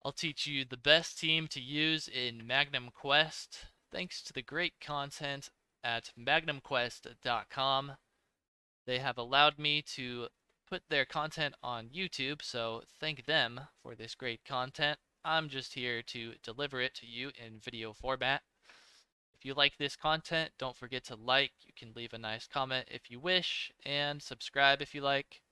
I'll teach you the best team to use in Magnum Quest thanks to the great content at magnumquest.com. They have allowed me to put their content on YouTube, so thank them for this great content. I'm just here to deliver it to you in video format. If you like this content, don't forget to like. You can leave a nice comment if you wish, and subscribe if you like.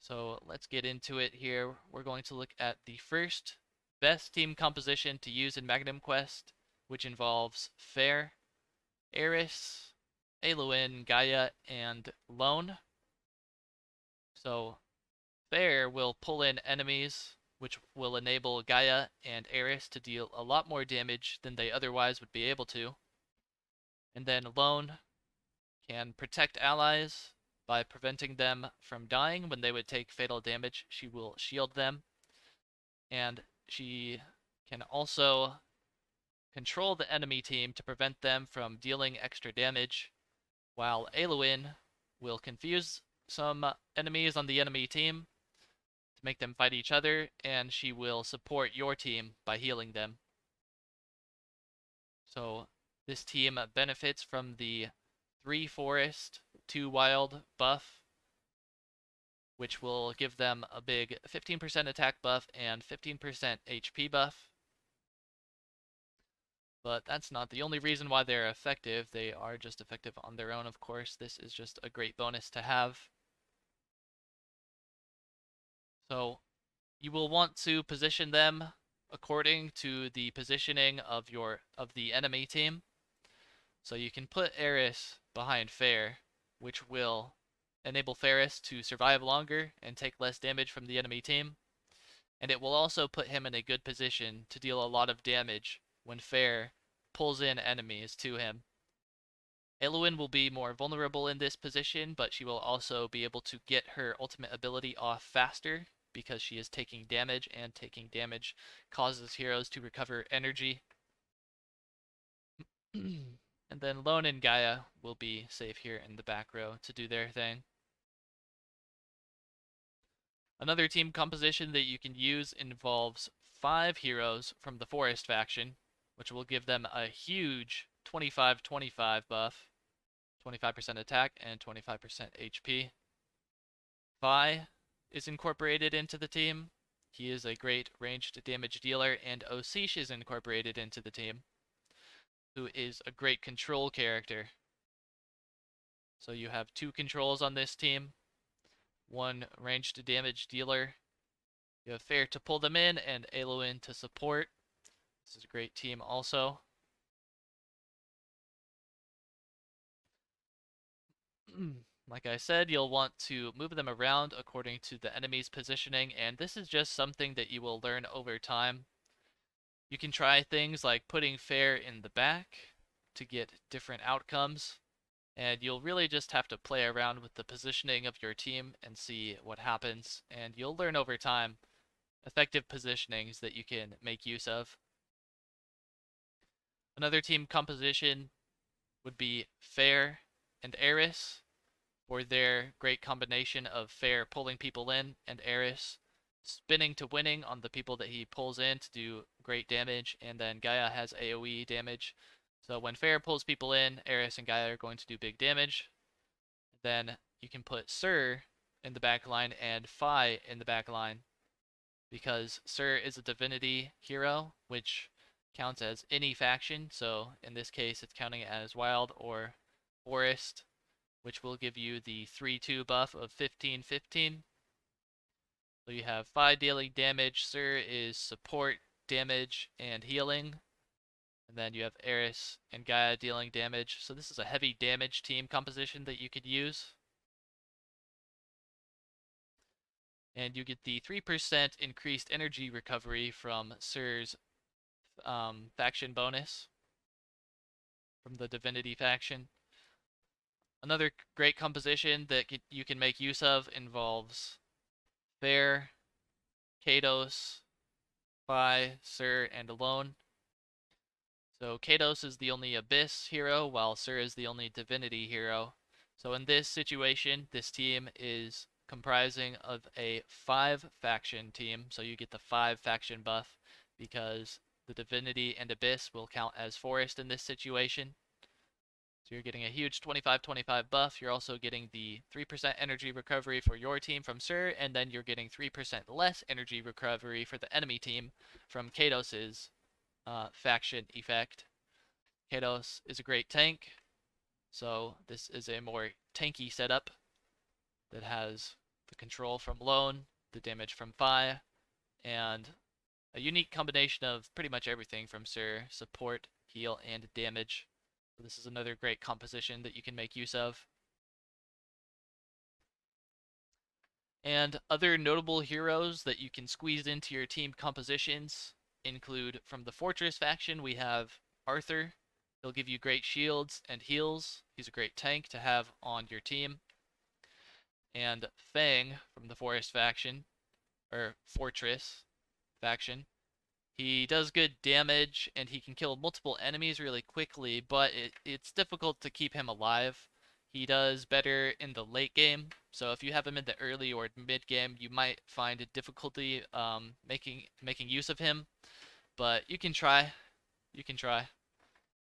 So let's get into it here. We're going to look at the first best team composition to use in Magnum Quest, which involves Fair, Eris, Aloin, Gaia, and Lone. So Fair will pull in enemies, which will enable Gaia and Eris to deal a lot more damage than they otherwise would be able to. And then Lone can protect allies by preventing them from dying when they would take fatal damage. She will shield them, and she can also control the enemy team to prevent them from dealing extra damage, while Aloin will confuse some enemies on the enemy team to make them fight each other, and she will support your team by healing them. So this team benefits from the 3 forest, 2 wild buff, which will give them a big 15% attack buff and 15% HP buff. But that's not the only reason why they're effective. They are just effective on their own, of course. This is just a great bonus to have. So you will want to position them according to the positioning of the enemy team. So you can put Eris behind Fair, which will enable Ferris to survive longer and take less damage from the enemy team. And it will also put him in a good position to deal a lot of damage when Fair pulls in enemies to him. Aloin will be more vulnerable in this position, but she will also be able to get her ultimate ability off faster because she is taking damage, and taking damage causes heroes to recover energy. And then Lone and Gaia will be safe here in the back row to do their thing. Another team composition that you can use involves 5 heroes from the Forest faction, which will give them a huge 25-25 buff, 25% attack and 25% HP. Vi is incorporated into the team. He is a great ranged damage dealer, and Oshish is incorporated into the team, who is a great control character. So you have 2 controls on this team, 1 ranged damage dealer. You have Fair to pull them in, and Aloin to support. This is a great team also. Like I said, you'll want to move them around according to the enemy's positioning, and this is just something that you will learn over time. You can try things like putting Fair in the back to get different outcomes, and you'll really just have to play around with the positioning of your team and see what happens, and you'll learn over time effective positionings that you can make use of. Another team composition would be Fair and Eris, for their great combination of Fair pulling people in and Eris spinning to winning on the people that he pulls in to do great damage, and then Gaia has AoE damage. So when Fair pulls people in, Eris and Gaia are going to do big damage. Then you can put Sir in the back line and Fi in the back line, because Sir is a divinity hero, which counts as any faction. So in this case, it's counting as Wild or Forest, which will give you the 3-2 buff of 15-15. So you have Fi dealing damage, Sir is support, damage, and healing. And then you have Eris and Gaia dealing damage. So this is a heavy damage team composition that you could use. And you get the 3% increased energy recovery from Sir's faction bonus from the Divinity faction. Another great composition that you can make use of involves Fair, Kados, Fi, Sir, and Alone. So Kados is the only Abyss hero, while Sir is the only Divinity hero. So in this situation, this team is comprising of a 5-faction team, so you get the 5-faction buff because the Divinity and Abyss will count as Forest in this situation. So you're getting a huge 25-25 buff. You're also getting the 3% energy recovery for your team from Sir, and then you're getting 3% less energy recovery for the enemy team from Kados's faction effect. Kados is a great tank, so this is a more tanky setup that has the control from Lone, the damage from Fi, and a unique combination of pretty much everything from Sir, support, heal, and damage. So this is another great composition that you can make use of. And other notable heroes that you can squeeze into your team compositions include from the Fortress faction, we have Arthur. He'll give you great shields and heals. He's a great tank to have on your team. And Fang from the Forest faction, or Fortress faction. He does good damage and he can kill multiple enemies really quickly, but it's difficult to keep him alive. He does better in the late game, so if you have him in the early or mid game, you might find it difficulty making use of him, but you can try. You can try.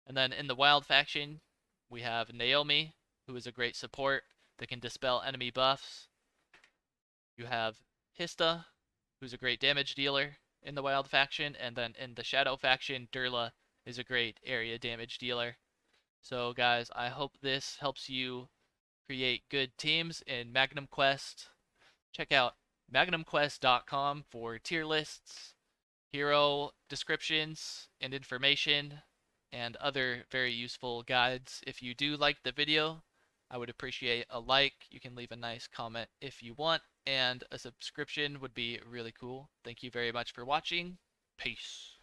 And then in the Wild faction, we have Naomi, who is a great support that can dispel enemy buffs. You have Hista, who's a great damage dealer in the Wild faction, and then in the Shadow faction, Durla is a great area damage dealer. So guys, I hope this helps you create good teams in Magnum Quest. Check out magnumquest.com for tier lists, hero descriptions and information, and other very useful guides. If you do like the video, I would appreciate a like. You can leave a nice comment if you want, and a subscription would be really cool. Thank you very much for watching. Peace.